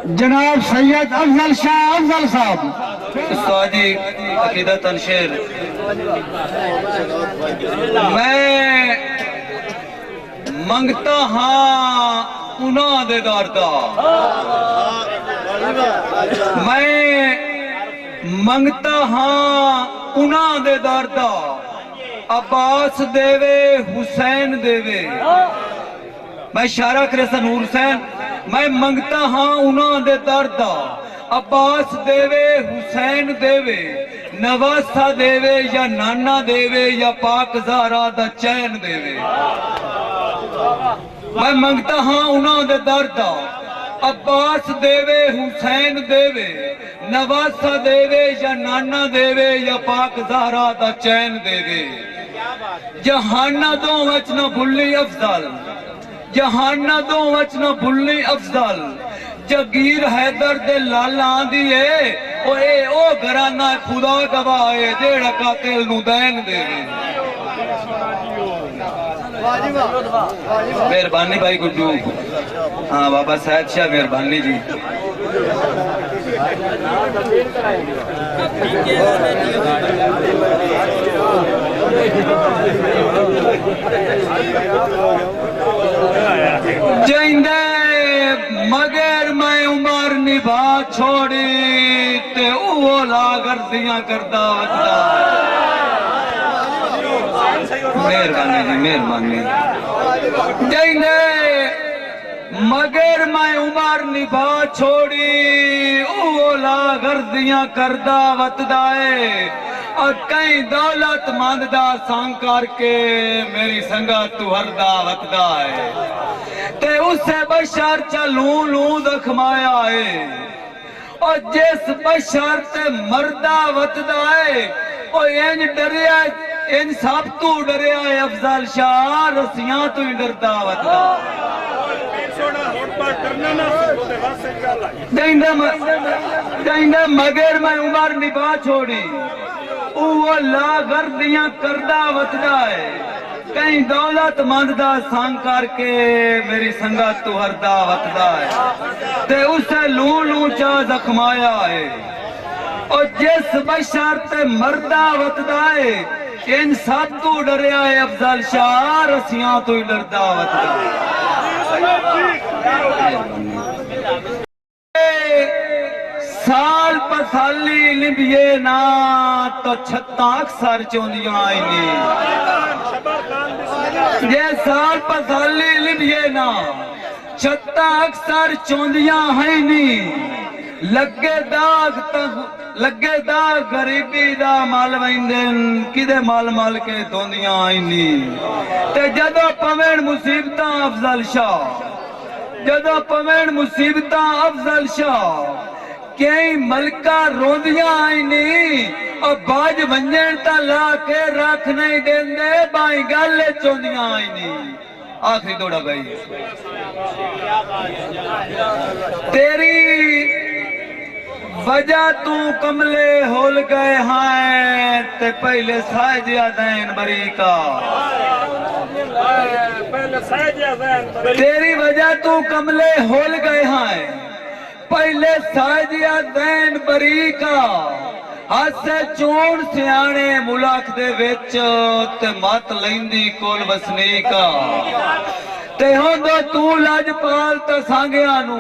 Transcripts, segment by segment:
جناب سید افضل شاہ افضل صاحب استادی عقیدت انشیر میں منگتا ہاں انہاں دے داردا میں منگتا ہاں انہاں دے داردا عباس دیوے حسین دیوے میں اشارہ کرے سا نور حسین میں منگتا ہاں انہاں دے داردا عباس دیوے حسین دیوے نواسا دیوے یا نانا دیوے یا پاک زہرا دا چین دیوے میں منگتا ہاں انہاں دے داردا عباس دیوے حسین دیوے نواسا دیوے یا نانا دیوے یا پاک زہرا دا چین دیوے جہانہ دو وچنا بھلی افضل جہانہ دو وچنا بھلی افضل جگیر حیدر دے لالا دیئے او گھرانہ خدا گواہے جیڑا قاتل نو دین دے مہربانی بھائی گڈو ہاں بابا سید شاہ مہربانی جی جائندے مگر میں عمر نبھا چھوڑی تے اولا گردیاں کردہ وجدہ مہربانی جی مہربانی جائندے مگر میں عمر نبھا چھوڑی اولا گردیاں کردہ وطدائے اور کئی دولت ماندہ سانگ کر کے میری سنگا تو ہر دعوت دائے تے اسے بشر چلوں لوں دکھمایا ہے اور جس بشر تے مردہ وطدائے اور این ڈریا ان سب تو ڈریا ہے افضل شاہ رسیاں تو ہی ڈردہ وطدائے جائندہ مگر میں عمر نبھا چھوڑی اوہ لا گردیاں کردہ وطدہ ہے کہیں دولت مندہ سانگ کر کے میری سنگت تو ہر دعوت دائے تے اسے لوں لوں چاہ زخمایا ہے اور جس بشر تے مردہ وطدائے ان سب تو ڈریا ہے افضل شاہ رسیاں تو ہی ڈردہ وطدائے سال پسالی لبیے نا تو چھتاں اکثر چوندیاں آئینی یہ سال پسالی لبیے نا چھتاں اکثر چوندیاں آئینی لگے داغ غریبی دا مال ویندن کدے مال کے دوندیاں آئینی تے جدو پوین مصیبتاں افضل شاہ جدو پوین مصیبتاں افضل شاہ کئی ملکہ روندیاں آئینی اور باج ونجن تا لا کے رکھ نہیں دین دے بائیں گالے چوندیاں آئینی آخری دوڑا بھائی تیری وجہ تو کملے ہول گئے ہیں تے پہلے سائجیا دین بری کا تیری وجہ تو کملے ہول گئے ہیں پہلے سائجیا دین بری کا ہاتھ سے چون سیانے ملاک دے وچ تے مات لیندی کول وسنی کا تے ہوندو تو لاج پال تا سانگیانو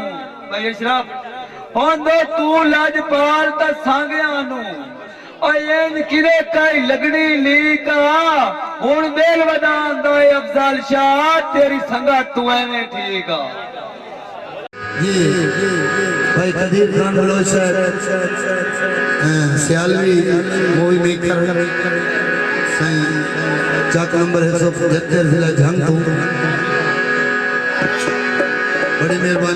بھائی اشرف ہوندو تو لاج پال تا سانگیانو اور این کدے کئی لگنی لی کا ہون دیل ودان دائے افضل شاہ تیری سنگت تو اینے ٹھیکا بھائی قدیر خان بلوچ سیالوی موئی میکر چاک نمبر ہے سب جتر ضلع جھنگ تو بڑی مہربانی